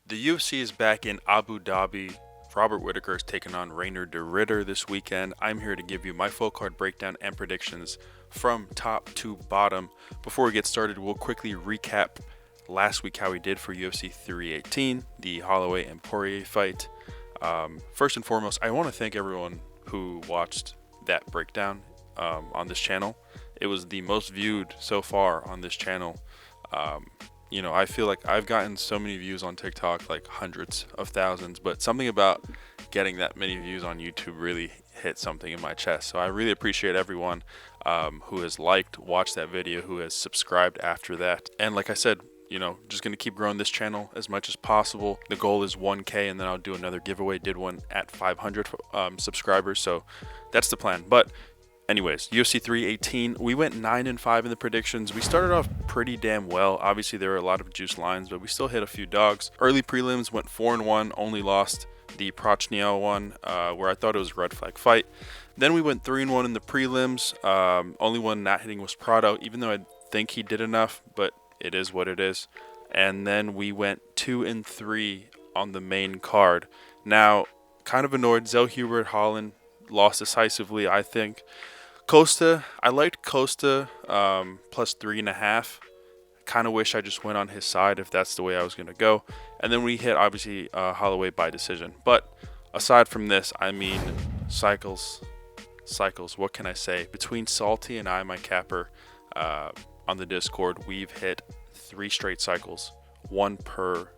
The UFC is back in Abu Dhabi. Robert Whittaker is taking on Reinier de Ritter this weekend. I'm here to give you my full card breakdown and predictions from top to bottom. Before we get started, we'll quickly recap last week how we did for UFC 318, the Holloway and Poirier fight. First and foremost, I want to thank everyone who watched that breakdown on this channel. It was the most viewed so far on this channel. I feel like I've gotten so many views on TikTok, like hundreds of thousands, but something about getting that many views on YouTube really hit something in my chest. So I really appreciate everyone who has watched that video, who has subscribed after that. And like I said, just going to keep growing this channel as much as possible. The goal is 1K, and then I'll do another giveaway. Did one at 500 subscribers, so that's the plan. But anyways, UFC 318, we went 9-5 in the predictions. We started off pretty damn well. Obviously, there were a lot of juice lines, but we still hit a few dogs. Early prelims went 4-1, only lost the Prochniel one, where I thought it was a red flag fight. Then we went 3-1 in the prelims. Only one not hitting was Prado, even though I think he did enough, but it is what it is. And then we went 2-3 on the main card. Now, kind of annoyed, Zell Hubert Holland lost decisively, I think. Costa, I liked Costa plus 3.5. Kind of wish I just went on his side if that's the way I was going to go. And then we hit, obviously, Holloway by decision. But aside from this, I mean, cycles, what can I say? Between Salty and I, my capper, on the Discord, we've hit 3 straight cycles. 1 per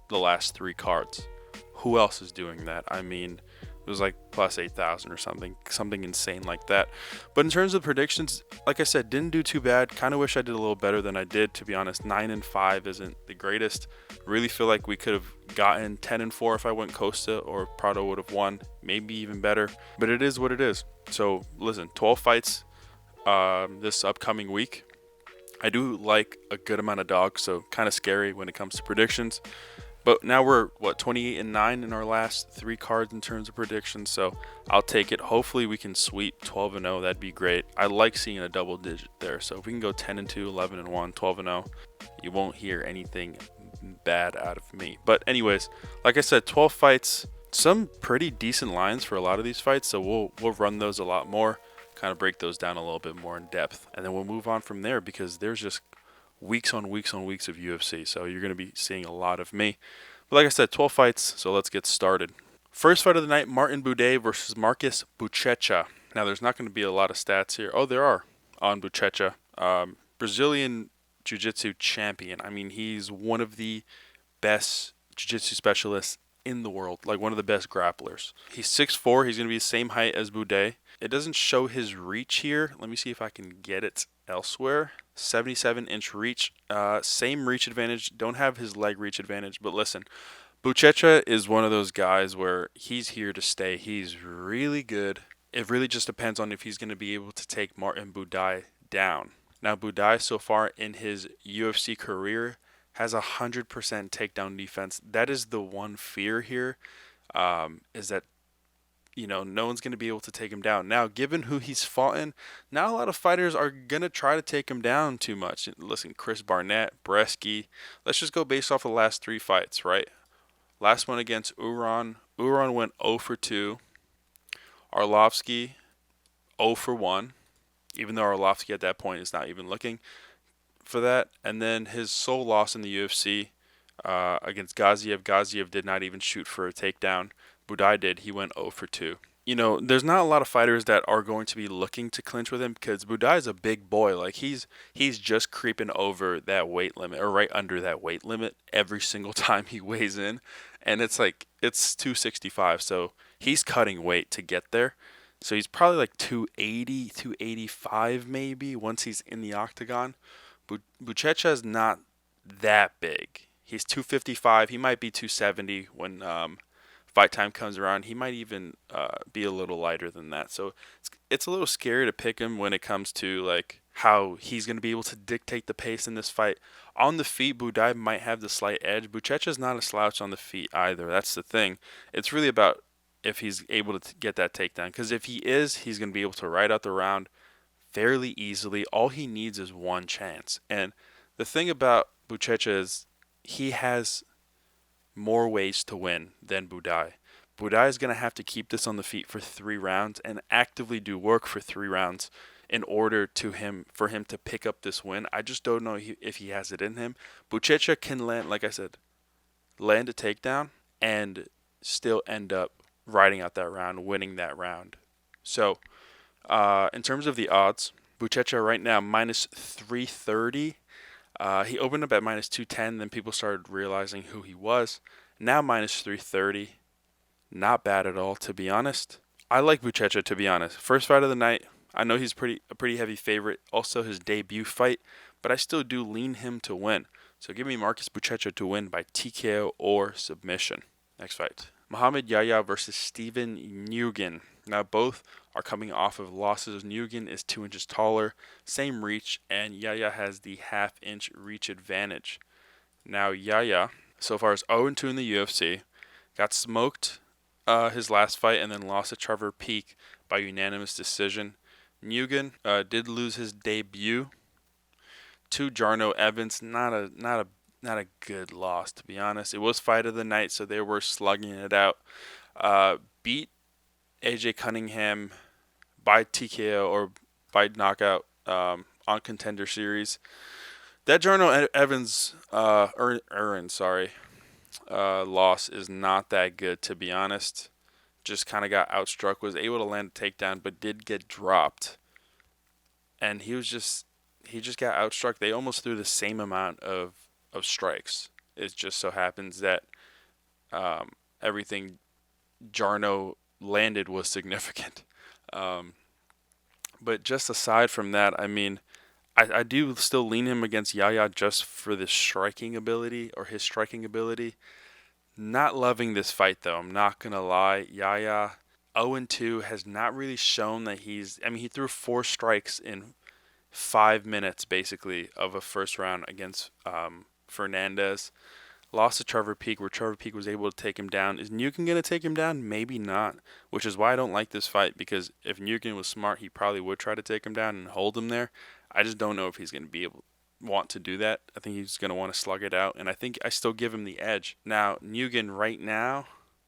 the last 3 cards. Who else is doing that? I mean, it was like plus 8,000 or something insane like that. But in terms of predictions, like I said, didn't do too bad. Kind of wish I did a little better than I did, to be honest. 9-5 isn't the greatest. Really feel like we could have gotten 10-4 if I went Costa, or Prado would have won, maybe even better. But it is what it is. So listen, 12 fights this upcoming week. I do like a good amount of dogs, so kind of scary when it comes to predictions. But now we're, 28-9 in our last 3 cards in terms of predictions, so I'll take it. Hopefully we can sweep 12-0. That'd be great. I like seeing a double digit there, so if we can go 10-2, 11-1, 12-0, you won't hear anything bad out of me. But anyways, like I said, 12 fights, some pretty decent lines for a lot of these fights, so we'll run those a lot more, kind of break those down a little bit more in depth, and then we'll move on from there, because there's just weeks on weeks on weeks of UFC, so you're going to be seeing a lot of me. But like I said, 12 fights, so let's get started. First fight of the night, Martin Buday versus Marcus Buchecha. Now, there's not going to be a lot of stats here. Oh, there are on Buchecha. Brazilian Jiu-Jitsu champion. I mean, he's one of the best Jiu-Jitsu specialists in the world, like one of the best grapplers. He's 6'4", he's going to be the same height as Buday. It doesn't show his reach here. Let me see if I can get it elsewhere. 77-inch reach. Same reach advantage. Don't have his leg reach advantage. But listen, Buchecha is one of those guys where he's here to stay. He's really good. It really just depends on if he's going to be able to take Martin Buday down. Now, Buday so far in his UFC career has 100% takedown defense. That is the one fear here, is that no one's going to be able to take him down. Now, given who he's fought in, not a lot of fighters are going to try to take him down too much. Listen, Chris Barnett, Bresky. Let's just go based off the last 3 fights, right? Last one against Uran. Uran went 0 for 2. Arlovsky, 0 for 1. Even though Arlovsky at that point is not even looking for that. And then his sole loss in the UFC against Gaziev. Gaziev did not even shoot for a takedown. Buday did. He went 0 for 2. There's not a lot of fighters that are going to be looking to clinch with him, because Buday is a big boy. Like, he's just creeping over that weight limit, or right under that weight limit every single time he weighs in. And it's 265, so he's cutting weight to get there. So he's probably like 280, 285 maybe once he's in the octagon. Buchecha is not that big. He's 255. He might be 270 when fight time comes around. He might even be a little lighter than that. So it's a little scary to pick him when it comes to like how he's going to be able to dictate the pace in this fight. On the feet, Buday might have the slight edge. Buchecha's not a slouch on the feet either. That's the thing. It's really about if he's able to get that takedown. Because if he is, he's going to be able to ride out the round fairly easily. All he needs is one chance. And the thing about Buchecha is he has more ways to win than Buday. Buday is going to have to keep this on the feet for 3 rounds and actively do work for 3 rounds in order for him to pick up this win. I just don't know if he has it in him. Buchecha can land, like I said, land a takedown and still end up riding out that round, winning that round. So, in terms of the odds, Buchecha right now minus 330. He opened up at minus 210, then people started realizing who he was. Now minus 330. Not bad at all, to be honest. I like Buchecha, to be honest. First fight of the night. I know he's a pretty heavy favorite. Also his debut fight, but I still do lean him to win. So give me Marcus Buchecha to win by TKO or submission. Next fight. Mohammad Yahya versus Steven Nguyen. Now both are coming off of losses. Nguyen is 2 inches taller, same reach, and Yahya has the half-inch reach advantage. Now Yahya, so far, is 0-2 in the UFC. Got smoked his last fight and then lost to Trevor Peek by unanimous decision. Nguyen did lose his debut to Jarno Evans. Not a good loss, to be honest. It was fight of the night, so they were slugging it out. Beat AJ Cunningham by TKO or by knockout on Contender Series. That Jarno Evans loss is not that good, to be honest. Just kind of got outstruck, was able to land a takedown, but did get dropped. And he just got outstruck. They almost threw the same amount of strikes. It just so happens that everything Jarno landed was significant. But just aside from that, I mean, I do still lean him against Yahya just for the striking ability or his striking ability. Not loving this fight, though. I'm not going to lie. Yahya, 0-2, has not really shown that he threw 4 strikes in 5 minutes, basically, of a first round against Fernandez. Lost to Trevor Peek, where Trevor Peek was able to take him down. Is Nguyen going to take him down? Maybe not, which is why I don't like this fight, because if Nguyen was smart, he probably would try to take him down and hold him there. I just don't know if he's going to want to do that. I think he's going to want to slug it out, and I think I still give him the edge. Now, Nguyen right now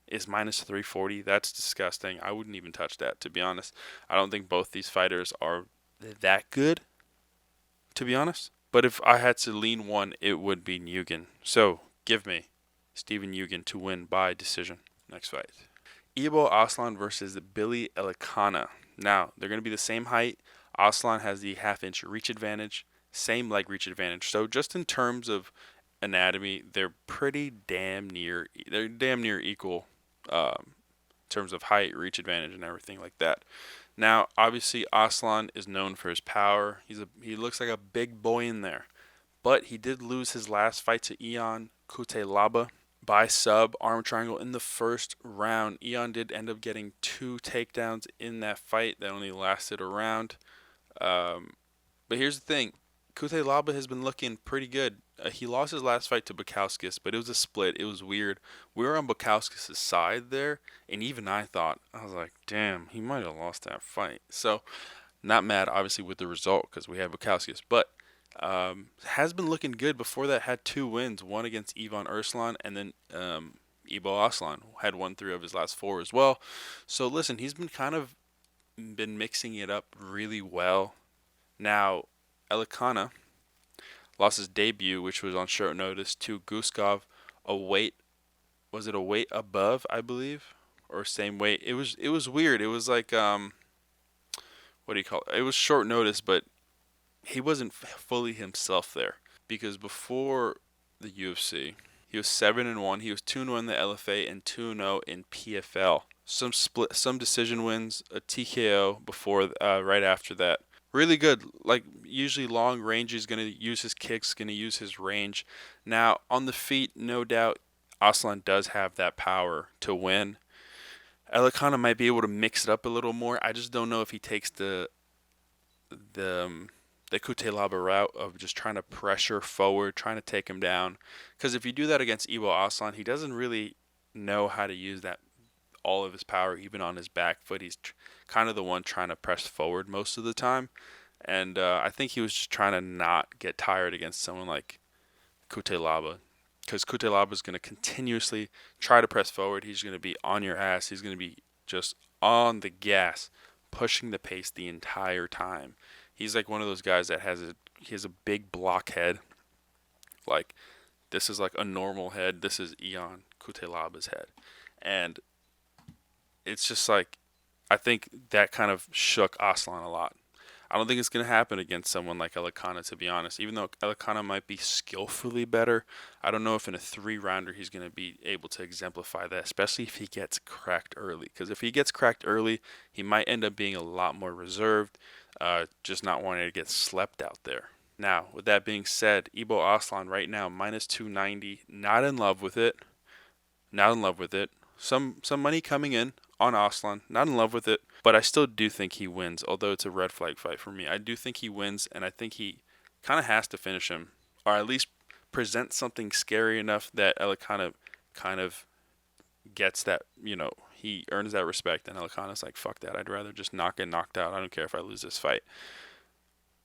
is minus 340. That's disgusting. I wouldn't even touch that, to be honest. I don't think both these fighters are that good, to be honest. But if I had to lean one, it would be Nguyen. So, give me Steven Nguyen to win by decision. Next fight. Ibo Aslan versus Billy Elekana. Now, they're going to be the same height. Aslan has the half-inch reach advantage. Same leg reach advantage. So just in terms of anatomy, they're damn near equal in terms of height, reach advantage, and everything like that. Now, obviously, Aslan is known for his power. He looks like a big boy in there. But he did lose his last fight to Ion Cutelaba by sub arm triangle in the first round. Ion did end up getting 2 takedowns in that fight that only lasted a round. But here's the thing. Cutelaba has been looking pretty good. He lost his last fight to Bukowskis, but it was a split. It was weird. We were on Bukowskis' side there, and even I was like, damn, he might have lost that fight. So, not mad, obviously, with the result because we had Bukowskis, but has been looking good. Before that, had 2 wins, one against Ivan Arslan, and then Ibo Aslan had won 3 of his last 4 as well. So, listen, he's been mixing it up really well. Now, Elekana lost his debut, which was on short notice, to Guskov, a weight above, I believe, or same weight. It was weird. It was like what do you call it? It was short notice, but he wasn't fully himself there, because before the UFC, he was 7-1. He was 2-0 in the LFA and 2-0 in PFL. Some decision wins, a TKO before right after that. Really good. Like, usually long range, he's going to use his kicks, going to use his range. Now, on the feet, no doubt, Aslan does have that power to win. Elekana might be able to mix it up a little more. I just don't know if he takes the Cutelaba route of just trying to pressure forward, trying to take him down. Because if you do that against Ibo Aslan, he doesn't really know how to use all of his power, even on his back foot. He's kind of the one trying to press forward most of the time. And I think he was just trying to not get tired against someone like Cutelaba. because Kutelaba is going to continuously try to press forward. He's going to be on your ass. He's going to be just on the gas, pushing the pace the entire time. He's like one of those guys that he has a big block head. Like, this is like a normal head. This is Ion Kutelaba's head. And it's just like, I think that kind of shook Aslan a lot. I don't think it's going to happen against someone like Elekana, to be honest. Even though Elekana might be skillfully better, I don't know if in a 3-rounder he's going to be able to exemplify that, especially if he gets cracked early. Because if he gets cracked early, he might end up being a lot more reserved, just not wanting to get slept out there. Now, with that being said, Ibo Aslan right now, minus 290, not in love with it. Not in love with it. Some money coming in on Aslan, not in love with it, but I still do think he wins, although it's a red flag fight for me. I do think he wins, and I think he kind of has to finish him, or at least present something scary enough that Elekana kind of gets that, he earns that respect, and Elekana's like, fuck that, I'd rather just not get knocked out. I don't care if I lose this fight.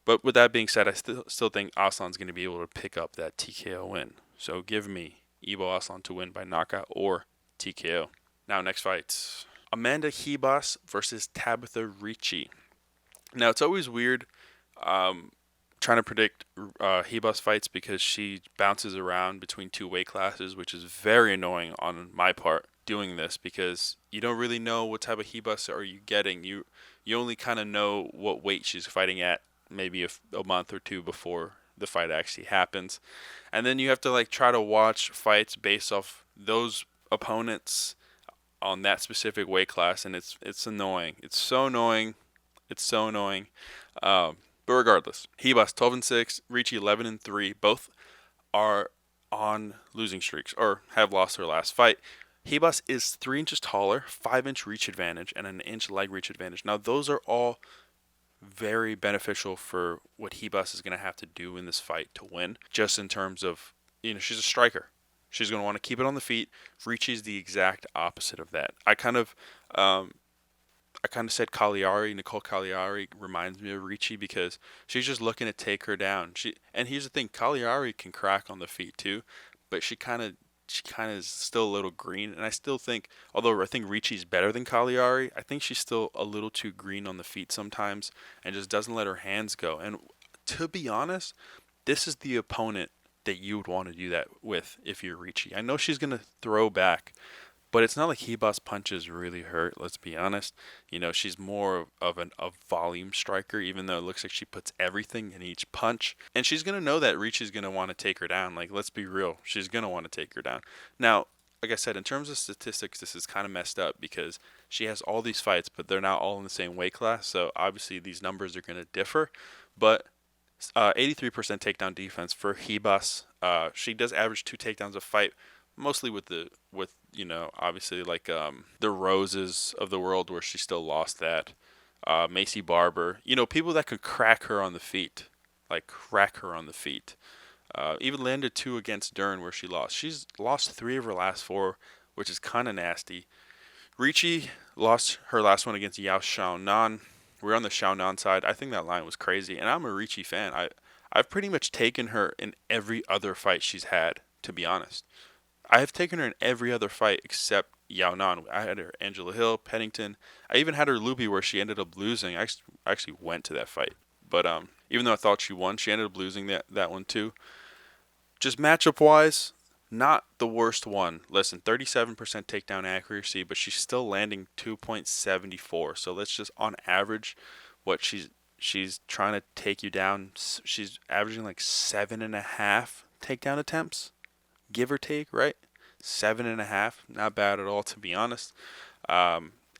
But with that being said, I still think Aslan's going to be able to pick up that TKO win. So give me Ibo Aslan to win by knockout or TKO. Now, next fight. Amanda Ribas versus Tabatha Ricci. Now, it's always weird trying to predict Ribas fights because she bounces around between 2 weight classes, which is very annoying on my part doing this because you don't really know what type of Ribas are you getting. You only kind of know what weight she's fighting at maybe a month or 2 before the fight actually happens. And then you have to try to watch fights based off those opponents on that specific weight class, and it's annoying. It's so annoying. But regardless, Ribas 12-6, Ricci 11-3. Both are on losing streaks or have lost their last fight. Ribas is 3 inches taller, 5-inch reach advantage, and an inch leg reach advantage. Now those are all very beneficial for what Ribas is going to have to do in this fight to win. Just in terms of, she's a striker. She's going to want to keep it on the feet. Ricci is the exact opposite of that. I kind of said Nicole Cagliari reminds me of Ricci because she's just looking to take her down. And here's the thing, Cagliari can crack on the feet too, but she kind of is still a little green. And I still think, although I think Ricci's better than Cagliari, I think she's still a little too green on the feet sometimes and just doesn't let her hands go. And to be honest, this is the opponent that you would want to do that with if you're Ricci. I know she's going to throw back, but it's not like Ribas punches really hurt, let's be honest. She's more of a volume striker, even though it looks like she puts everything in each punch. And she's going to know that Ricci's going to want to take her down. Let's be real. She's going to want to take her down. Now, like I said, in terms of statistics, this is kind of messed up because she has all these fights, but they're not all in the same weight class. So obviously these numbers are going to differ. But 83% takedown defense for Ribas. She does average 2 takedowns a fight, mostly with obviously the Roses of the world where she still lost that. Macy Barber, people that could crack her on the feet, even landed 2 against Dern where she lost. She's lost 3 of her last 4, which is kind of nasty. Ricci lost her last one against Yao Xiaonan. We're on the Xiaonan side. I think that line was crazy, and I'm a Ricci fan. I've pretty much taken her in every other fight she's had, to be honest. I have taken her in every other fight except Yaonan. I had her Angela Hill, Pennington. I even had her Luby where she ended up losing. I actually went to that fight. But even though I thought she won, she ended up losing that one too. Just matchup-wise, not the worst one. Listen, 37% takedown accuracy, but she's still landing 2.74. So let's just, on average, what she's trying to take you down, she's averaging 7.5 takedown attempts, give or take, right? 7.5, not bad at all, to be honest.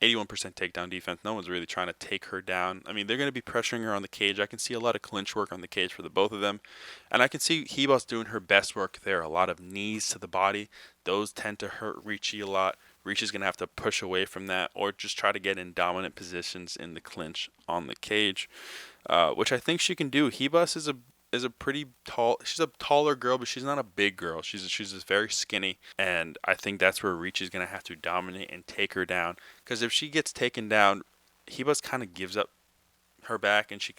81% takedown defense. No one's really trying to take her down. I mean, they're going to be pressuring her on the cage. I can see a lot of clinch work on the cage for the both of them. And I can see Ribas doing her best work there. A lot of knees to the body. Those tend to hurt Ricci a lot. Ricci's going to have to push away from that or just try to get in dominant positions in the clinch on the cage, which I think she can do. Ribas is a pretty tall. She's a taller girl, but she's not a big girl. She's just very skinny, and I think that's where Ricci's gonna have to dominate and take her down. Because if she gets taken down, Ribas kind of gives up her back, and she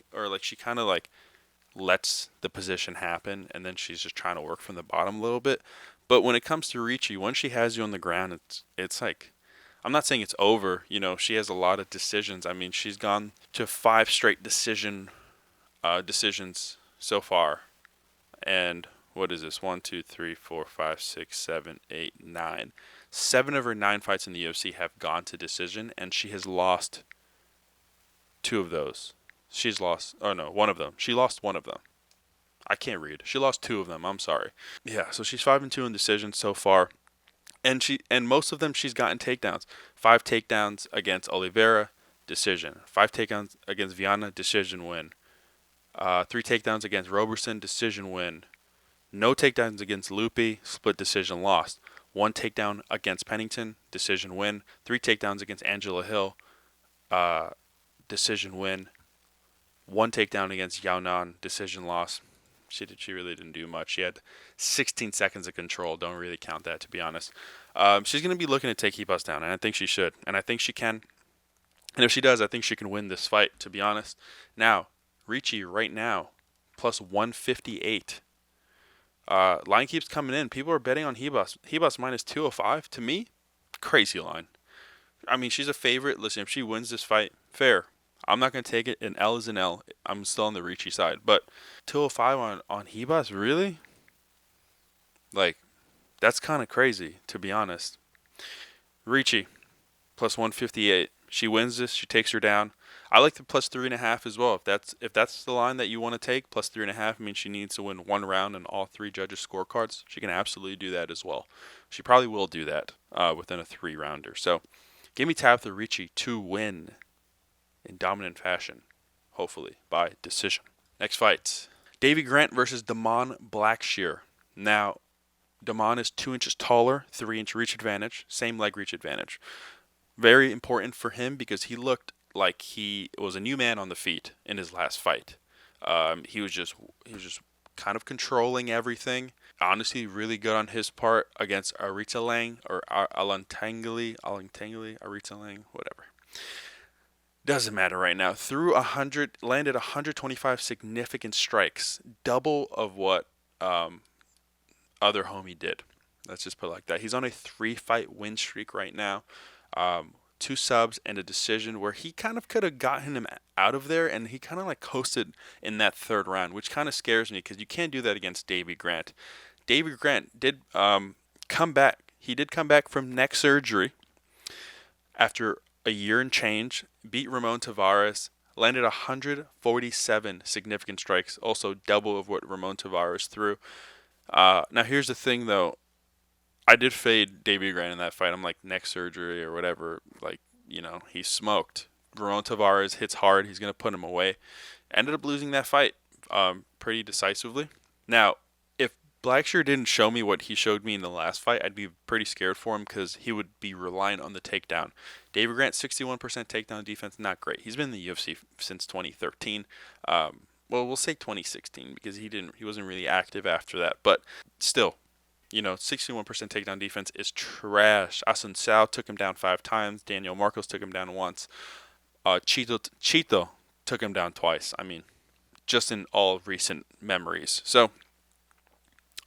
kind of lets the position happen, and then she's just trying to work from the bottom a little bit. But when it comes to Ricci, once she has you on the ground, it's like, I'm not saying it's over. She has a lot of decisions. I mean, she's gone to 5 straight decisions so far. And what is this? 1, 2, 3, 4, 5, 6, 7, 8, 9. 7 of her 9 fights in the UFC have gone to decision, and she has lost 2 of those. She's lost. Oh no, one of them. She lost one of them. I can't read. She lost 2 of them. I'm sorry. Yeah, so she's 5-2 in decisions so far, and most of them she's gotten takedowns. 5 takedowns against Oliveira, decision. 5 takedowns against Viana, decision win. 3 takedowns against Roberson, decision win. No takedowns against Lupi, split decision lost. 1 takedown against Pennington, decision win. 3 takedowns against Angela Hill, decision win. 1 takedown against Yao Nan, decision loss. She really didn't do much. She had 16 seconds of control. Don't really count that, to be honest. She's going to be looking to take Ribas down, and I think she should. And I think she can. And if she does, I think she can win this fight, to be honest. Now, Ricci right now, plus 158. Line keeps coming in. People are betting on Ribas. Ribas minus 205. To me, crazy line. I mean, she's a favorite. Listen, if she wins this fight, fair. I'm not going to take it. An L is an L. I'm still on the Ricci side. But 205 on Ribas, really? Like, that's kind of crazy, to be honest. Ricci, plus 158. She wins this. She takes her down. I like the plus 3.5 as well. If that's the line that you want to take, plus 3.5 means she needs to win 1 round in all 3 judges' scorecards. She can absolutely do that as well. She probably will do that within a 3-rounder. So, give me Tabatha Ricci to win in dominant fashion, hopefully by decision. Next fight, Davey Grant versus Damon Blackshear. Now, Damon is 2 inches taller, 3-inch reach advantage, same leg reach advantage. Very important for him because he looked like he was a new man on the feet in his last fight. He was just kind of controlling everything. Honestly, really good on his part against Arita Lang or Alantangli, Arita Lang, whatever. Doesn't matter right now. Threw 100, landed 125 significant strikes, double of what other homie did. Let's just put it like that. He's on a 3-fight win streak right now. 2 subs and a decision where he kind of could have gotten him out of there, and he kind of like coasted in that 3rd round, which kind of scares me because you can't do that against Davey Grant. Davey Grant did come back. He did come back from neck surgery after a year and change, beat Ramon Tavares, landed 147 significant strikes, also double of what Ramon Tavares threw. Now here's the thing though. I did fade Davey Grant in that fight. I'm like, neck surgery or whatever. Like, he smoked. Ramon Tavares hits hard. He's going to put him away. Ended up losing that fight pretty decisively. Now, if Blackshear didn't show me what he showed me in the last fight, I'd be pretty scared for him because he would be relying on the takedown. Davey Grant, 61% takedown defense, not great. He's been in the UFC since 2013. Well, we'll say 2016 because he wasn't really active after that. But still, 61% takedown defense is trash. Aslan took him down 5 times. Daniel Marcos took him down once. Chito took him down twice. I mean, just in all recent memories. So,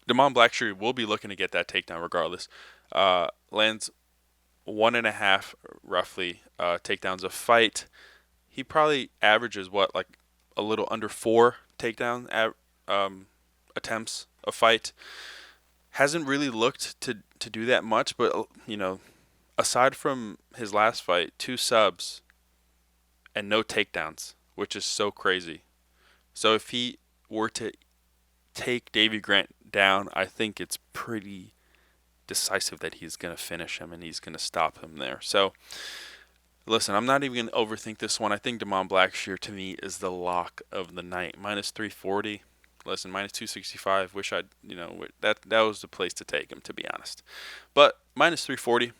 Damon Blackshear will be looking to get that takedown regardless. Lands 1.5 roughly takedowns a fight. He probably averages like a little under 4 takedown attempts a fight. Hasn't really looked to do that much, but aside from his last fight, 2 subs and no takedowns, which is so crazy. So if he were to take Davey Grant down, I think it's pretty decisive that he's going to finish him and he's going to stop him there. So listen, I'm not even going to overthink this one. I think Damon Blackshear to me is the lock of the night. Minus 340. Listen, minus 265. Wish I'd, that was the place to take him, to be honest. But minus 340,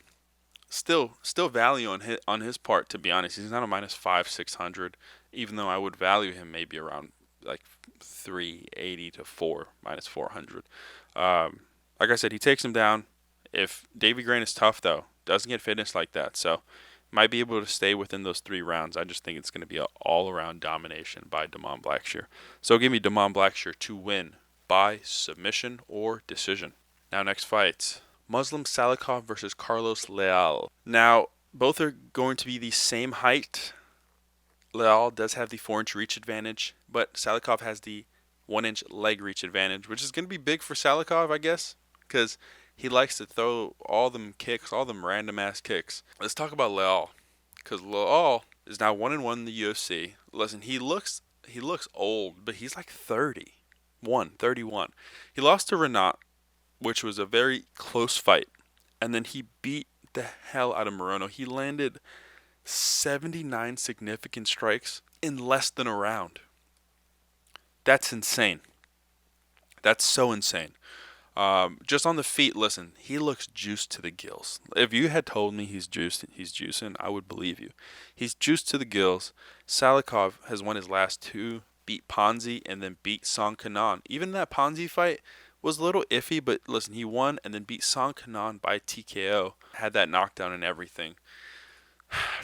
still value on his part, to be honest. He's not a minus 600, even though I would value him maybe around like 380 to 4, minus 400. Like I said, he takes him down. If Davey Grant is tough, though, doesn't get finished like that, so might be able to stay within those 3 rounds. I just think it's going to be an all-around domination by Damon Blackshear. So give me Damon Blackshear to win by submission or decision. Now, next fight. Muslim Salikhov versus Carlos Leal. Now, both are going to be the same height. Leal does have the 4-inch reach advantage, but Salikhov has the 1-inch leg reach advantage, which is going to be big for Salikhov, I guess, because he likes to throw all them kicks, all them random-ass kicks. Let's talk about Leal, because Leal is now 1-1 in the UFC. Listen, he looks old, but he's like 31. He lost to Renat, which was a very close fight, and then he beat the hell out of Moreno. He landed 79 significant strikes in less than a round. That's insane. That's so insane. Just on the feet, listen, he looks juiced to the gills. If you had told me he's juicing, I would believe you. He's juiced to the gills. Salikhov has won his last two, beat Ponzi, and then beat Song Kanan. Even that Ponzi fight was a little iffy, but listen, he won and then beat Song Kanan by TKO. Had that knockdown and everything.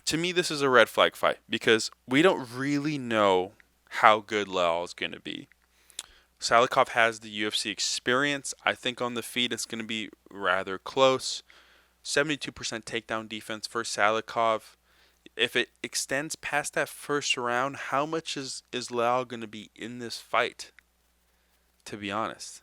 To me, this is a red flag fight because we don't really know how good Leal is going to be. Salikhov has the UFC experience. I think on the feet it's going to be rather close. 72% takedown defense for Salikhov. If it extends past that first round, how much is Leal going to be in this fight? To be honest.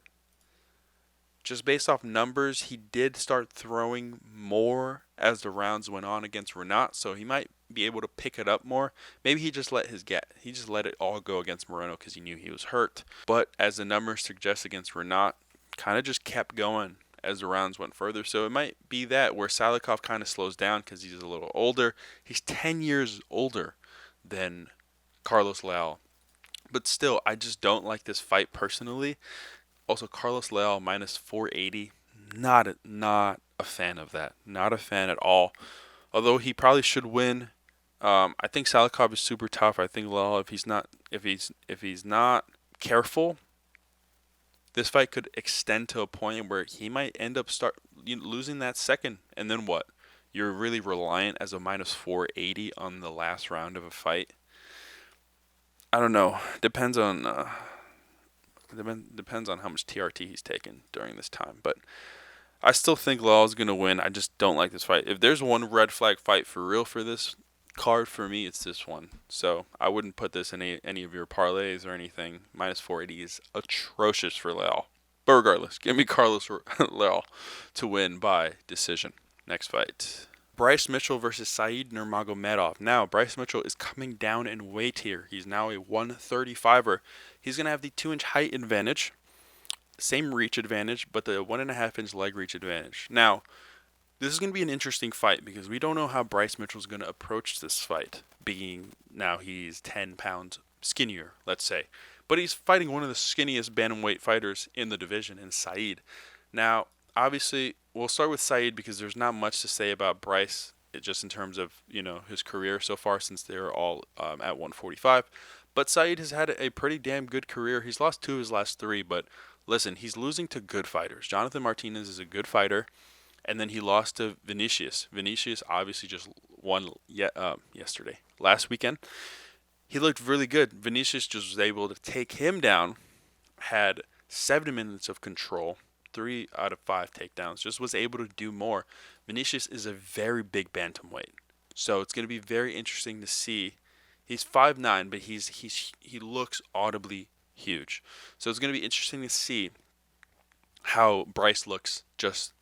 Just based off numbers, he did start throwing more as the rounds went on against Renat, so he might be able to pick it up more. Maybe he just let it all go against Moreno because he knew he was hurt. But as the numbers suggest against Renat, kind of just kept going as the rounds went further. So it might be that where Salikhov kind of slows down because he's a little older. He's 10 years older than Carlos Leal. But still, I just don't like this fight personally. Also, Carlos Leal minus 480. Not a fan of that. Not a fan at all. Although he probably should win. I think Salikhov is super tough. I think Leal, if he's not careful, this fight could extend to a point where he might end up losing that second. And then what? You're really reliant as a minus 480 on the last round of a fight. I don't know. Depends on how much TRT he's taken during this time. But I still think Leal is going to win. I just don't like this fight. If there's one red flag fight for real for this card, for me, it's this one. So I wouldn't put this in any of your parlays or anything. Minus 480 is atrocious for Leal. But regardless, give me Carlos Leal to win by decision. Next fight. Bryce Mitchell versus Said Nurmagomedov. Now, Bryce Mitchell is coming down in weight here. He's now a 135er. He's going to have the 2-inch height advantage, same reach advantage, but the 1.5-inch leg reach advantage. Now, this is going to be an interesting fight because we don't know how Bryce Mitchell is going to approach this fight, being now he's 10 pounds skinnier, let's say. But he's fighting one of the skinniest bantamweight fighters in the division, in Said. Now, obviously, we'll start with Said because there's not much to say about Bryce, just in terms of his career so far since they're all at 145. But Said has had a pretty damn good career. He's lost 2 of his last 3, but listen, he's losing to good fighters. Jonathan Martinez is a good fighter, and then he lost to Vinicius. Vinicius obviously just won yesterday, last weekend. He looked really good. Vinicius just was able to take him down, had 7 minutes of control, 3 out of 5 takedowns, just was able to do more. Vinicius is a very big bantamweight, so it's going to be very interesting to see. He's 5'9", but he looks audibly huge. So it's going to be interesting to see how Bryce looks just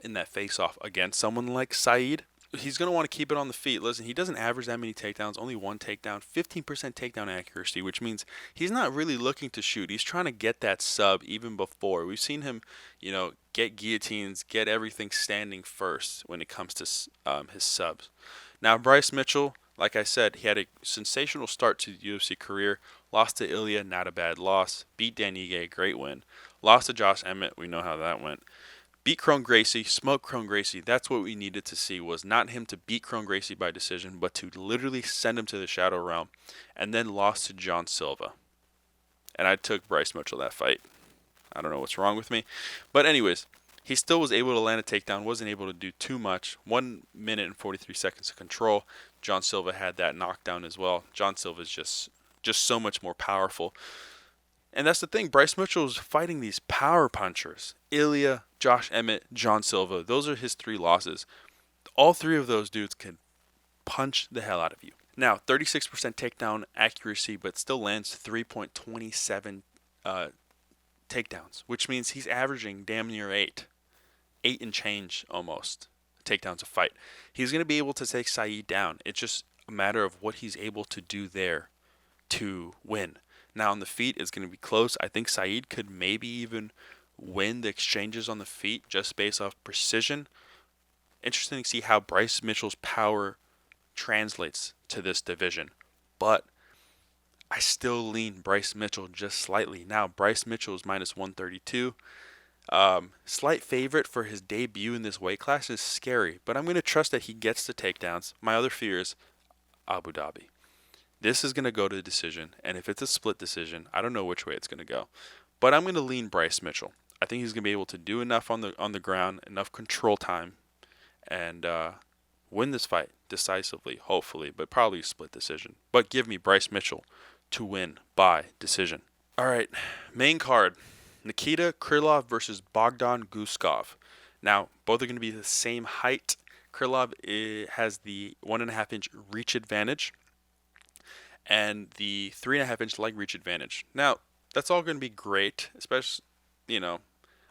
in that face-off against someone like Said. He's going to want to keep it on the feet. Listen, he doesn't average that many takedowns, only 1 takedown, 15% takedown accuracy, which means he's not really looking to shoot. He's trying to get that sub even before. We've seen him, get guillotines, get everything standing first when it comes to his subs. Now, Bryce Mitchell, like I said, he had a sensational start to the UFC career. Lost to Ilya, not a bad loss. Beat Dan Ige, great win. Lost to Josh Emmett, we know how that went. Beat Kron Gracie, smoked Kron Gracie. That's what we needed to see, was not him to beat Kron Gracie by decision, but to literally send him to the Shadow Realm. And then lost to John Silva. And I took Bryce Mitchell that fight. I don't know what's wrong with me. But anyways, he still was able to land a takedown, wasn't able to do too much. 1 minute and 43 seconds of control. John Silva had that knockdown as well. John Silva is just so much more powerful. And that's the thing. Bryce Mitchell is fighting these power punchers. Ilya, Josh Emmett, John Silva. Those are his 3 losses. All 3 of those dudes can punch the hell out of you. Now, 36% takedown accuracy, but still lands 3.27 takedowns, which means he's averaging damn near 8 and change almost takedowns a fight. He's going to be able to take Saeed down. It's just a matter of what he's able to do there to win. Now on the feet, it's going to be close. I think Saeed could maybe even win the exchanges on the feet just based off precision. Interesting to see how Bryce Mitchell's power translates to this division. But I still lean Bryce Mitchell just slightly. Now, Bryce Mitchell is minus 132. Slight favorite for his debut in this weight class is scary, but I'm going to trust that he gets the takedowns. My other fear is Abu Dhabi. This is going to go to the decision, and if it's a split decision, I don't know which way it's going to go. But I'm going to lean Bryce Mitchell. I think he's going to be able to do enough on the ground, enough control time, and win this fight decisively, hopefully, but probably a split decision. But give me Bryce Mitchell to win by decision. All right, main card. Nikita Krylov versus Bogdan Guskov. Now, both are going to be the same height. Krylov has the 1.5-inch reach advantage and the 3.5-inch leg reach advantage. Now, that's all going to be great, especially,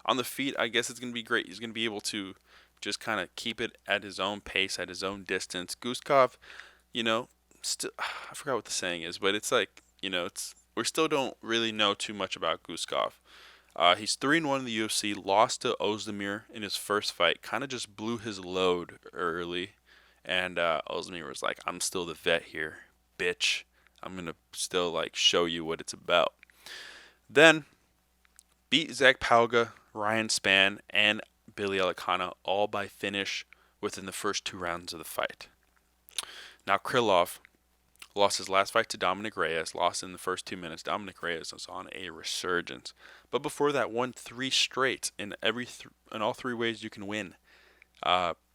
on the feet. I guess it's going to be great. He's going to be able to just kind of keep it at his own pace, at his own distance. Guskov, still, I forgot what the saying is, but it's like, we still don't really know too much about Guskov. He's 3-1 in the UFC, lost to Ozdemir in his first fight, kind of just blew his load early, and Ozdemir was like, I'm still the vet here, bitch. I'm going to still, show you what it's about. Then, beat Zach Pauga, Ryan Spann, and Billy Elekana all by finish within the first 2 rounds of the fight. Now, Krylov lost his last fight to Dominic Reyes, lost in the first 2 minutes. Dominic Reyes was on a resurgence. But before that, won 3 straight in all 3 ways you can win.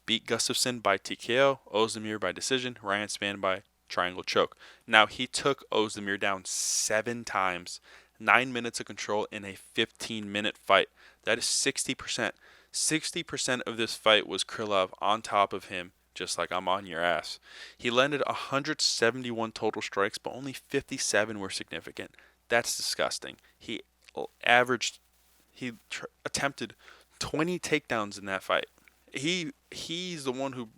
Beat Gustafsson by TKO, Ozdemir by decision, Ryan Spann by triangle choke. Now, he took Ozdemir down 7 times, 9 minutes of control in a 15-minute fight. That is 60%. 60% of this fight was Krylov on top of him, just like I'm on your ass. He landed 171 total strikes, but only 57 were significant. That's disgusting. He attempted 20 takedowns in that fight. He's the one who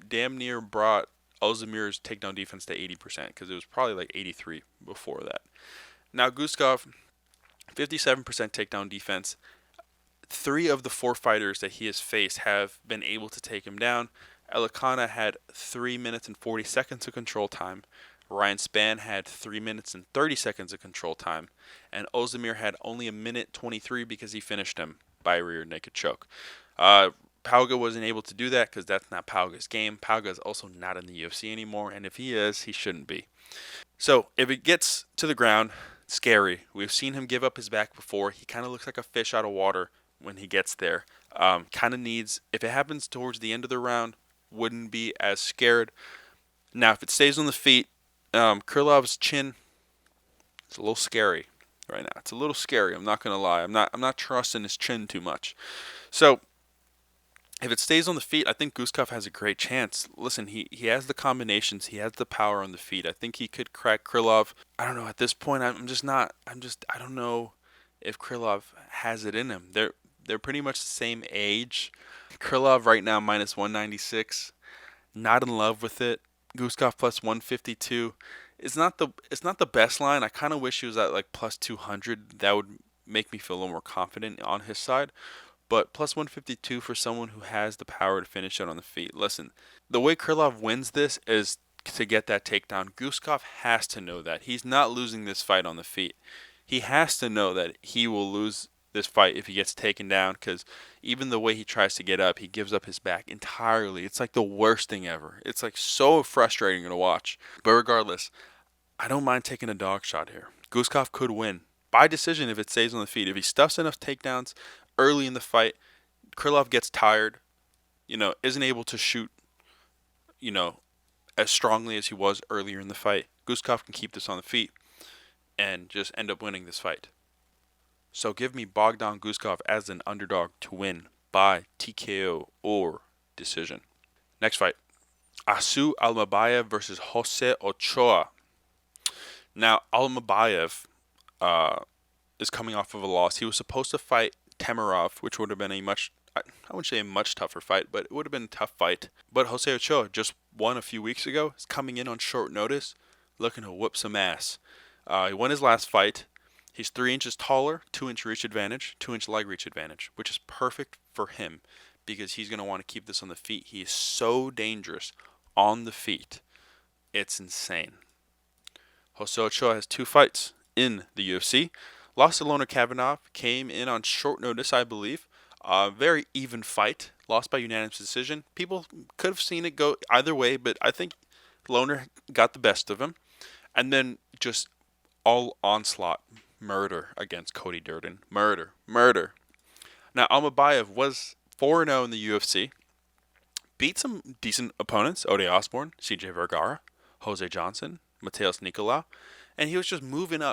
damn near brought Ozdemir's takedown defense to 80%, because it was probably like 83 before that. Now, Guskov, 57% takedown defense. 3 of the 4 fighters that he has faced have been able to take him down. Elekana had 3 minutes and 40 seconds of control time. Ryan Spann had 3 minutes and 30 seconds of control time. And Ozdemir had only 1:23 because he finished him by a rear naked choke. Pauga wasn't able to do that because that's not Pauga's game. Pauga is also not in the UFC anymore, and if he is, he shouldn't be. So if it gets to the ground, scary. We've seen him give up his back before. He kind of looks like a fish out of water when he gets there. Kind of needs, if it happens towards the end of the round, wouldn't be as scared. Now, if it stays on the feet, Krylov's chin, it's a little scary right now. It's a little scary. I'm not gonna lie. I'm not trusting his chin too much. So if it stays on the feet, I think Guskov has a great chance. Listen, he has the combinations. He has the power on the feet. I think he could crack Krylov. I don't know. At this point, I don't know if Krylov has it in him. They're pretty much the same age. Krylov right now minus 196. Not in love with it. Guskov plus 152. It's not the best line. I kind of wish he was at like plus 200. That would make me feel a little more confident on his side. But plus 152 for someone who has the power to finish it on the feet. Listen, the way Krylov wins this is to get that takedown. Guskov has to know that. He's not losing this fight on the feet. He has to know that he will lose this fight if he gets taken down, because even the way he tries to get up, he gives up his back entirely. It's like the worst thing ever. It's like so frustrating to watch. But regardless, I don't mind taking a dog shot here. Guskov could win by decision if it stays on the feet. If he stuffs enough takedowns early in the fight, Krylov gets tired, isn't able to shoot, as strongly as he was earlier in the fight. Guskov can keep this on the feet and just end up winning this fight. So give me Bogdan Guskov as an underdog to win by TKO or decision. Next fight. Almabayev versus Jose Ochoa. Now, Almabayev is coming off of a loss. He was supposed to fight Temerov, which would have been I wouldn't say a much tougher fight, but it would have been a tough fight. But Jose Ochoa just won a few weeks ago. He's coming in on short notice, looking to whoop some ass. He won his last fight. He's 3 inches taller, 2-inch reach advantage, 2-inch leg reach advantage, which is perfect for him because he's going to want to keep this on the feet. He is so dangerous on the feet. It's insane. Jose Ochoa has 2 fights in the UFC. Lost to Loner Kavanagh, came in on short notice, I believe. Very even fight, lost by unanimous decision. People could have seen it go either way, but I think Loner got the best of him. And then just all onslaught murder against Cody Durden. Murder. Now, Almabayev was 4-0 in the UFC. Beat some decent opponents, Ode Osborne, CJ Vergara, Jose Johnson, Mateus Nicolau. And he was just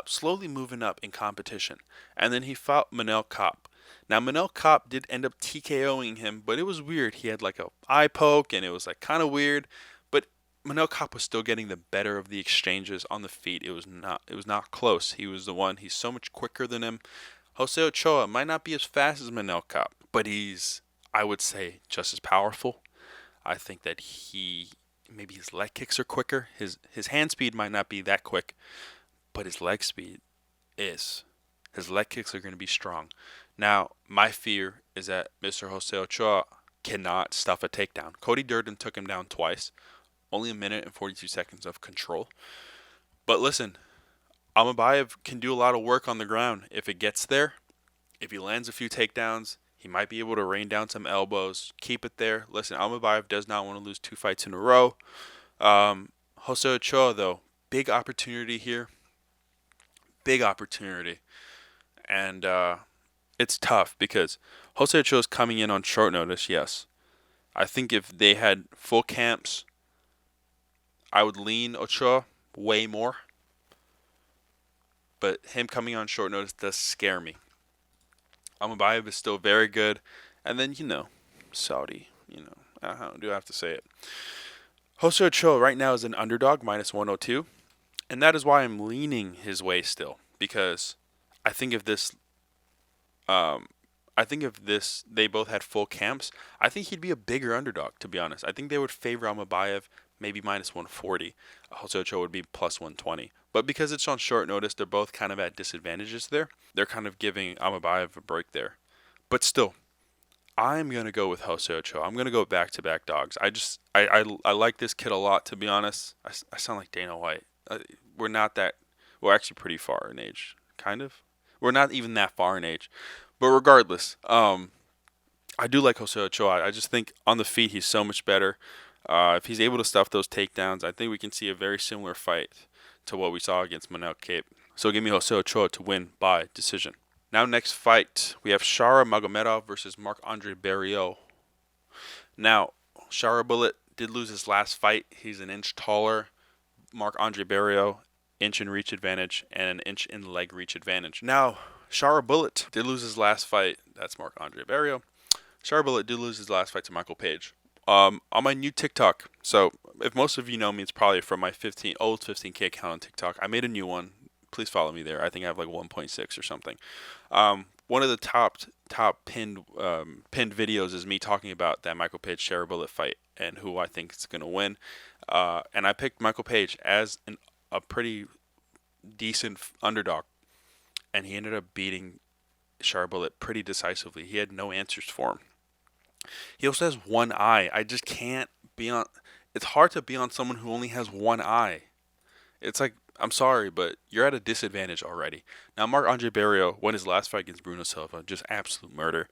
slowly moving up in competition. And then he fought Manel Kape. Now, Manel Kape did end up TKOing him, but it was weird. He had like a eye poke, and it was like kind of weird. But Manel Kape was still getting the better of the exchanges on the feet. It was not close. He was the one. He's so much quicker than him. Jose Ochoa might not be as fast as Manel Kape, but he's, I would say, just as powerful. I think that maybe his leg kicks are quicker. His hand speed might not be that quick, but his leg speed is. His leg kicks are going to be strong. Now, my fear is that Mr. Jose Ochoa cannot stuff a takedown. Cody Durden took him down twice. Only a minute and 42 seconds of control. But listen, Almabayev can do a lot of work on the ground. If it gets there, if he lands a few takedowns, he might be able to rain down some elbows, keep it there. Listen, Almabayev does not want to lose 2 fights in a row. Jose Ochoa, though, big opportunity here. Big opportunity. And it's tough because Jose Ochoa is coming in on short notice, yes. I think if they had full camps, I would lean Ochoa way more. But him coming on short notice does scare me. Almabayev is still very good. And then, Saudi, how do I have to say it? Jose Ochoa right now is an underdog, minus 102. And that is why I'm leaning his way still. Because I think if they both had full camps, I think he'd be a bigger underdog, to be honest. I think they would favor Almabayev maybe minus 140. Jose Ochoa would be plus 120. But because it's on short notice, they're both kind of at disadvantages there. They're kind of giving Almabayev a break there. But still, I'm going to go with Jose Ochoa. I'm going to go back-to-back dogs. I like this kid a lot, to be honest. I sound like Dana White. We're actually pretty far in age, kind of. We're not even that far in age. But regardless, I do like Jose Ochoa. I just think on the feet he's so much better. If he's able to stuff those takedowns, I think we can see a very similar fight to what we saw against Manel Kape. So give me Jose Ochoa to win by decision. Now next fight, we have Magomedov versus Marc-Andre Barriault. Now, Sharabutdin did lose his last fight. He's an inch taller. Marc-Andre Barriault, inch in reach advantage and an inch in leg reach advantage. Now, Sharabutdin did lose his last fight. That's Marc-Andre Barriault. Sharabutdin did lose his last fight to Michael Page. On my new TikTok, so if most of you know me, it's probably from my old 15K account on TikTok. I made a new one. Please follow me there. I think I have like 1.6 or something. One of the top pinned videos is me talking about that Michael Page Sharabutdin fight and who I think is going to win. And I picked Michael Page as a pretty decent underdog. And he ended up beating Sharabutdin pretty decisively. He had no answers for him. He also has one eye. I just can't be on. It's hard to be on someone who only has one eye. It's like, I'm sorry, but you're at a disadvantage already. Now, Marc-Andre Barriault won his last fight against Bruno Silva. Just absolute murder.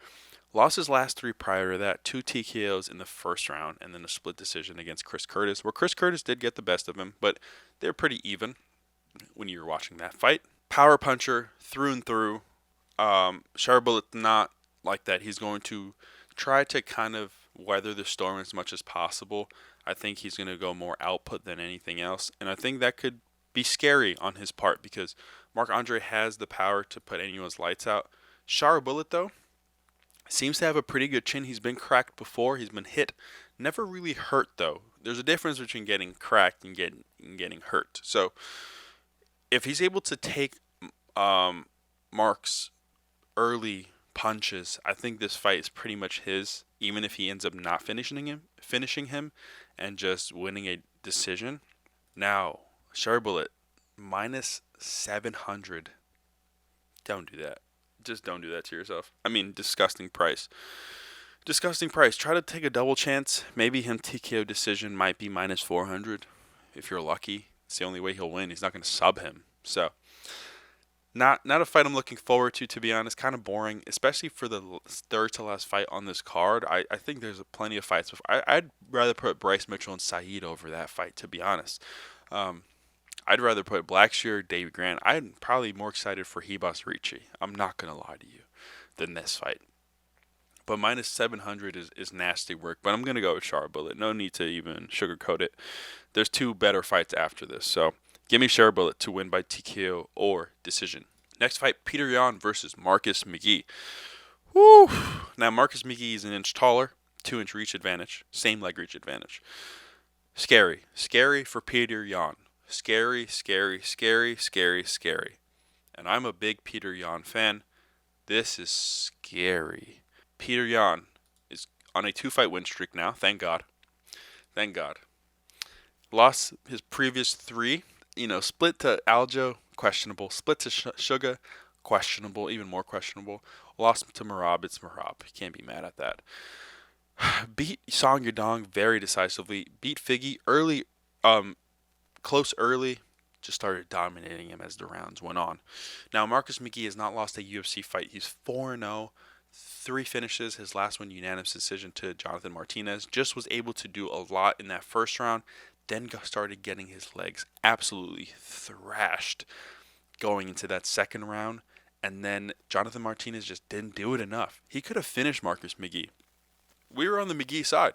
Lost his last 3 prior to that. 2 TKOs in the first round and then a split decision against Chris Curtis, where Chris Curtis did get the best of him, but they're pretty even when you were watching that fight. Power puncher through and through. Sharabutdin not like that. He's going to try to kind of weather the storm as much as possible. I think he's going to go more output than anything else, and I think that could be scary on his part because Marc-Andre has the power to put anyone's lights out. Sharabutdin, though, seems to have a pretty good chin. He's been cracked before. He's been hit. Never really hurt, though. There's a difference between getting cracked and getting hurt. So if he's able to take Mark's early punches, I think this fight is pretty much his, even if he ends up not finishing him and just winning a decision. Now, Sharabutdin, minus 700. Don't do that. Just don't do that to yourself. I mean, disgusting price. Disgusting price. Try to take a double chance. Maybe him TKO decision might be minus 400 if you're lucky. It's the only way he'll win. He's not going to sub him. So, not a fight I'm looking forward to be honest. Kind of boring, especially for the third to last fight on this card. I think there's plenty of fights. I'd rather put Bryce Mitchell and Saeed over that fight, to be honest. I'd rather put Blackshear, Davey Grant. I'm probably more excited for Ribas Ricci. I'm not going to lie to you than this fight. But minus 700 is nasty work. But I'm going to go with Sharabutdin. No need to even sugarcoat it. There's two better fights after this. So give me Sharabutdin to win by TKO or decision. Next fight, Petr Yan versus Marcus McGhee. Woo! Now, Marcus McGhee is an inch taller. 2-inch reach advantage. Same leg reach advantage. Scary. Scary for Petr Yan. Scary, scary, scary, scary, scary. And I'm a big Petr Yan fan. This is scary. Petr Yan is on a 2-fight win streak now. Thank God. Thank God. Lost his previous 3. Split to Aljo, questionable. Split to Suga, questionable, even more questionable. Lost to Merab. It's Merab. You can't be mad at that. Beat Song Yadong very decisively. Beat Figgy early, close early, just started dominating him as the rounds went on. Now, Marcus McGhee has not lost a UFC fight. He's 4-0, 3 finishes. His last one, unanimous decision to Jonathan Martinez. Just was able to do a lot in that first round, then started getting his legs absolutely thrashed going into that second round, and then Jonathan Martinez just didn't do it enough. He could have finished Marcus McGhee. We were on the McGhee side.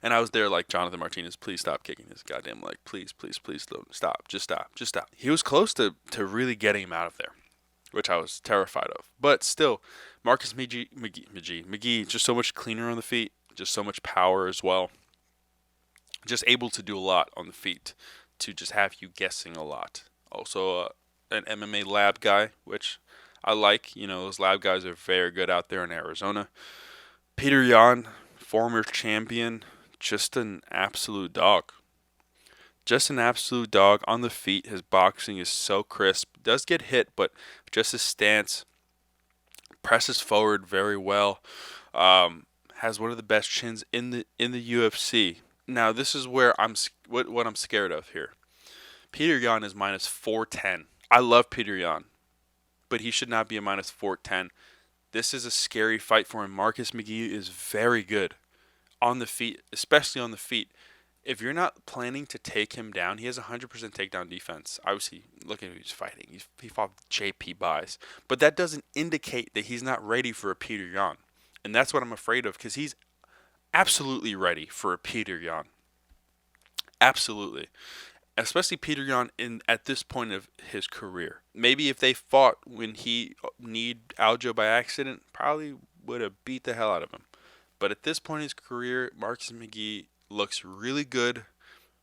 And I was there like, Jonathan Martinez, please stop kicking this goddamn leg. Please, please, please stop. Just stop. Just stop. He was close to really getting him out of there, which I was terrified of. But still, Marcus McGhee, just so much cleaner on the feet, just so much power as well. Just able to do a lot on the feet to just have you guessing a lot. Also, an MMA lab guy, which I like. Those lab guys are very good out there in Arizona. Petr Yan, former champion, just an absolute dog. Just an absolute dog on the feet. His boxing is so crisp. Does get hit, but just his stance. Presses forward very well. Has one of the best chins in the UFC. Now, this is where what I'm scared of here. Petr Yan is minus 410. I love Petr Yan, but he should not be a minus 410. This is a scary fight for him. Marcus McGhee is very good on the feet, especially on the feet. If you're not planning to take him down, he has 100% takedown defense. Obviously, look at who he's fighting. He fought JP Buys. But that doesn't indicate that he's not ready for a Petr Yan. And that's what I'm afraid of, because he's absolutely ready for a Petr Yan. Absolutely. Especially Petr Yan at this point of his career. Maybe if they fought when he kneed Aljo by accident, probably would have beat the hell out of him. But at this point in his career, Marcus McGhee looks really good,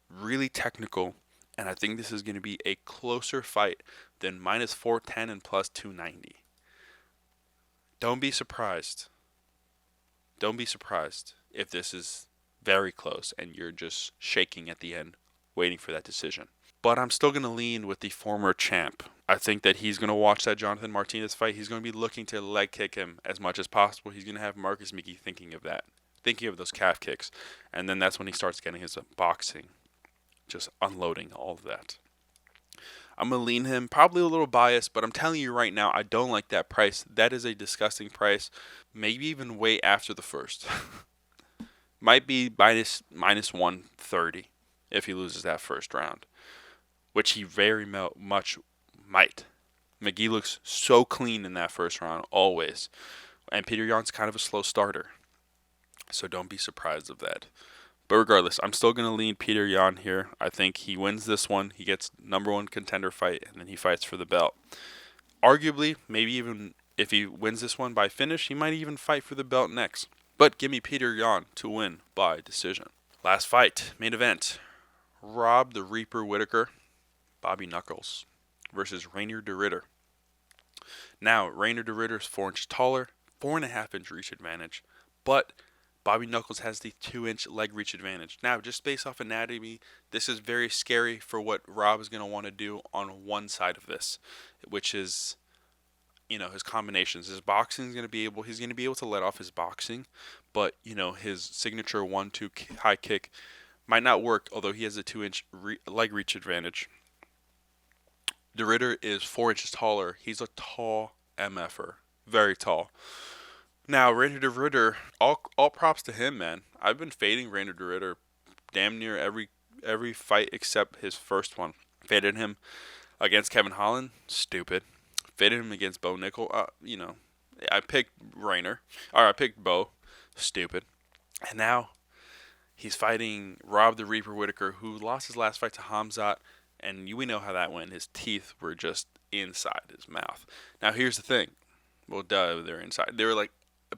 really technical, and I think this is going to be a closer fight than minus 410 and plus 290. Don't be surprised. Don't be surprised if this is very close and you're just shaking at the end, waiting for that decision. But I'm still going to lean with the former champ. I think that he's going to watch that Jonathan Martinez fight. He's going to be looking to leg kick him as much as possible. He's going to have Marcus McGhee thinking of that, thinking of those calf kicks. And then that's when he starts getting his boxing, just unloading all of that. I'm going to lean him, probably a little biased, but I'm telling you right now, I don't like that price. That is a disgusting price, maybe even way after the first. Might be minus 130 if he loses that first round, which he very much might. McGhee looks so clean in that first round, always. And Petr Yan's kind of a slow starter, so don't be surprised of that. But regardless, I'm still going to lean Petr Yan here. I think he wins this one. He gets number one contender fight, and then he fights for the belt. Arguably, maybe even if he wins this one by finish, he might even fight for the belt next. But give me Petr Yan to win by decision. Last fight, main event. Rob the Reaper Whittaker, Bobby Knuckles versus Reinier de Ridder. Now, Reinier de Ridder is 4 inches taller, 4.5 inch reach advantage, but Bobby Knuckles has the 2-inch leg reach advantage. Now, just based off anatomy, this is very scary for what Rob is going to want to do on one side of this, which is, his combinations. His boxing is going to be able, he's going to be able to let off his boxing, but, his signature 1-2 high kick might not work, although he has a 2-inch leg reach advantage. De Ridder is 4 inches taller. He's a tall MFer. Very tall. Now, Reinier de Ridder, all props to him, man. I've been fading Reinier de Ridder damn near every fight except his first one. Faded him against Kevin Holland. Stupid. Faded him against Bo Nickel. I picked Reinier. Or I picked Bo. Stupid. And now he's fighting Rob the Reaper Whittaker, who lost his last fight to Khamzat, and we know how that went. His teeth were just inside his mouth. Now, here's the thing. Well, they're inside. They were,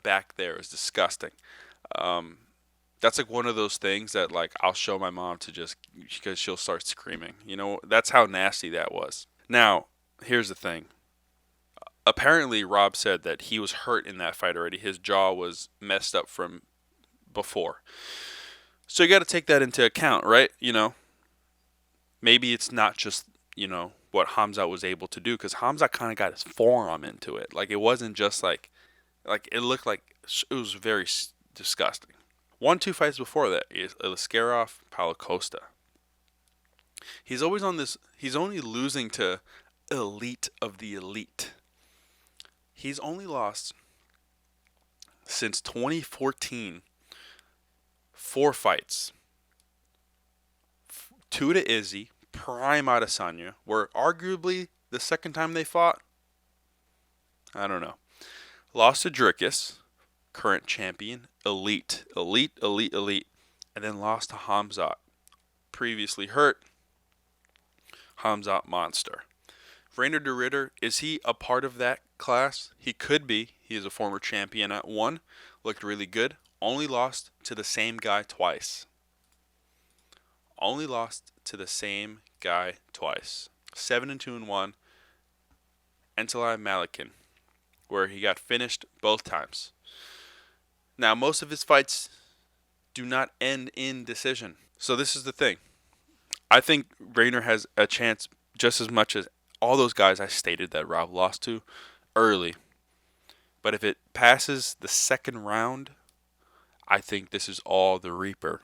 back there. It was disgusting. That's, one of those things that, I'll show my mom because she'll start screaming. That's how nasty that was. Now, here's the thing. Apparently, Rob said that he was hurt in that fight already. His jaw was messed up from before. So you got to take that into account, right? Maybe it's not just, what Khamzat was able to do, because Khamzat kind of got his forearm into it. It wasn't just it looked like it was very disgusting. 1-2 fights before that is Aslan, Paulo Costa. He's always on this, he's only losing to elite of the elite. He's only lost since 2014. 4 fights. 2 to Izzy, prime Adesanya, were arguably the second time they fought. I don't know. Lost to Dricus, current champion, elite, and then lost to Khamzat, previously hurt, Khamzat monster. Reinier de Ridder, is he a part of that class? He could be. He is a former champion at 1, looked really good, only lost to the same guy twice. 7-2-1, Entali Malikin, where he got finished both times. Now, most of his fights do not end in decision. So this is the thing. I think Reinier has a chance just as much as all those guys I stated that Rob lost to early. But if it passes the second round, I think this is all the Reaper.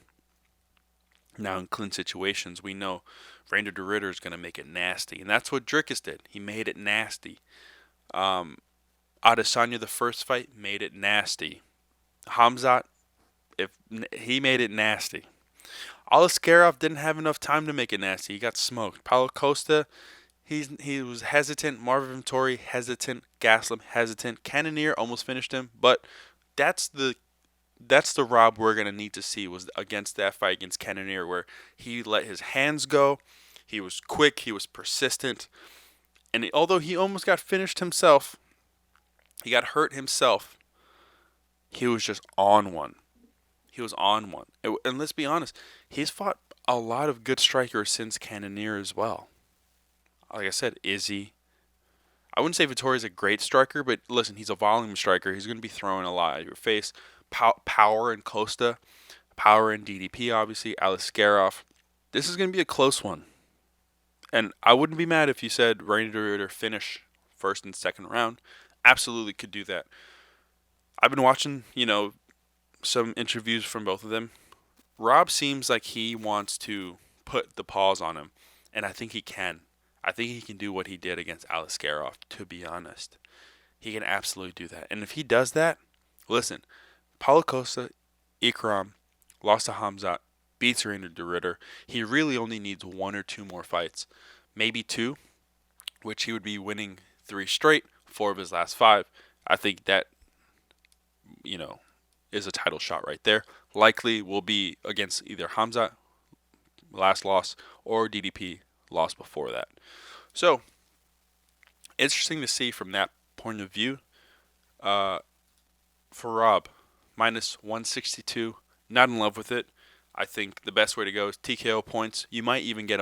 Now, in clean situations, we know Reinier de Ridder is going to make it nasty. And that's what Dricus did. He made it nasty. Adesanya, the first fight, made it nasty. Khamzat, he made it nasty. Aslan didn't have enough time to make it nasty. He got smoked. Paulo Costa, he was hesitant. Marvin Vettori, hesitant. Gaslam, hesitant. Cannonier almost finished him. But that's the Rob we're going to need to see, was against that fight against Cannonier, where he let his hands go. He was quick. He was persistent. And although he almost got finished himself, he got hurt himself, he was just on one. And let's be honest, he's fought a lot of good strikers since Cannonier as well. Like I said, Izzy. I wouldn't say Vittori's a great striker, but listen, he's a volume striker. He's going to be throwing a lot at your face. Power in Costa, power in DDP, obviously, Aslan. This is going to be a close one. And I wouldn't be mad if you said Reinier de Ridder finish first and second round. Absolutely could do that. I've been watching, some interviews from both of them. Rob seems like he wants to put the pause on him, and I think he can. I think he can do what he did against Aslan, to be honest. He can absolutely do that. And if he does that, listen, Paulo Costa, Ikram, lost to Khamzat, beats Reinier de Ridder. He really only needs 1 or 2 more fights. Maybe 2, which he would be winning 3 straight, 4 of his last 5. I think that, is a title shot right there. Likely will be against either Hamza, last loss, or DDP, loss before that. So, interesting to see from that point of view. For Rob, minus 162, not in love with it. I think the best way to go is TKO points. You might even get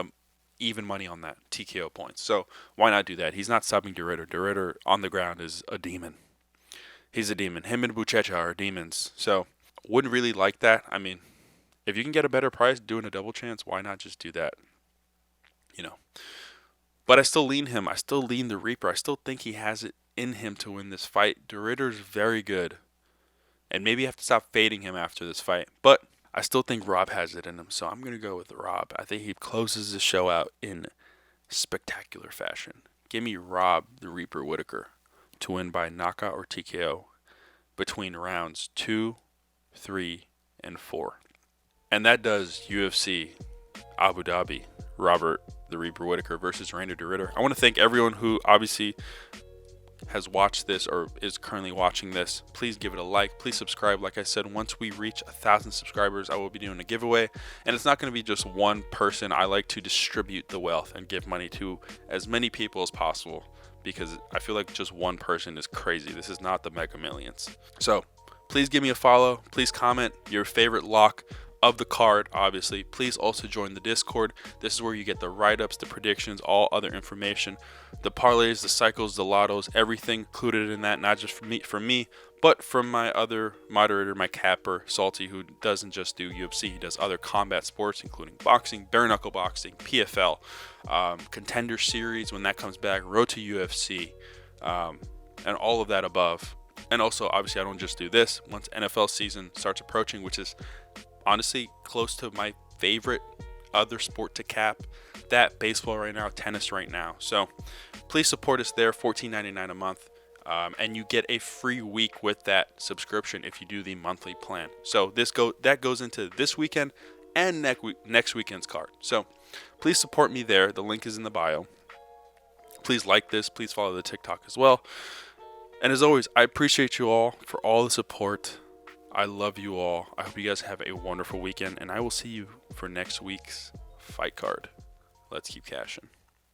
even money on that, TKO points. So why not do that? He's not subbing De Ridder. De Ridder on the ground is a demon. He's a demon. Him and Buchecha are demons. So wouldn't really like that. I mean, if you can get a better price doing a double chance, why not just do that? You know. But I still lean him. I still lean the Reaper. I still think he has it in him to win this fight. De Ridder's very good. And maybe you have to stop fading him after this fight. But I still think Rob has it in him, so I'm going to go with Rob. I think he closes the show out in spectacular fashion. Give me Rob, the Reaper Whittaker, to win by knockout or TKO between rounds 2, 3, and 4. And that does UFC Abu Dhabi, Robert, the Reaper Whittaker versus Reinier de Ridder. I want to thank everyone who obviously has watched this or is currently watching this. Please give it a like. Please subscribe. Like I said, once we reach 1,000 subscribers, I will be doing a giveaway. And it's not going to be just one person. I like to distribute the wealth and give money to as many people as possible because I feel like just one person is crazy. This is not the Mega Millions. So please give me a follow. Please comment your favorite lock of the card, obviously. Please also join the Discord. This is where you get the write-ups, the predictions, all other information, the parlays, the cycles, the lottos, everything included in that, not just from me, but from my other moderator, my capper, Salty, who doesn't just do UFC. He does other combat sports, including boxing, bare knuckle boxing, PFL, Contender Series when that comes back, Road to UFC, and all of that above. And also, obviously, I don't just do this. Once NFL season starts approaching, which is honestly close to my favorite other sport to cap, that baseball right now, tennis right now. So please support us there, $14.99 a month, and you get a free week with that subscription if you do the monthly plan. So that goes into this weekend and next weekend's card. So please support me there. The link is in the bio. Please like this. Please follow the TikTok as well. And as always, I appreciate you all for all the support. I love you all. I hope you guys have a wonderful weekend, and I will see you for next week's fight card. Let's keep cashing.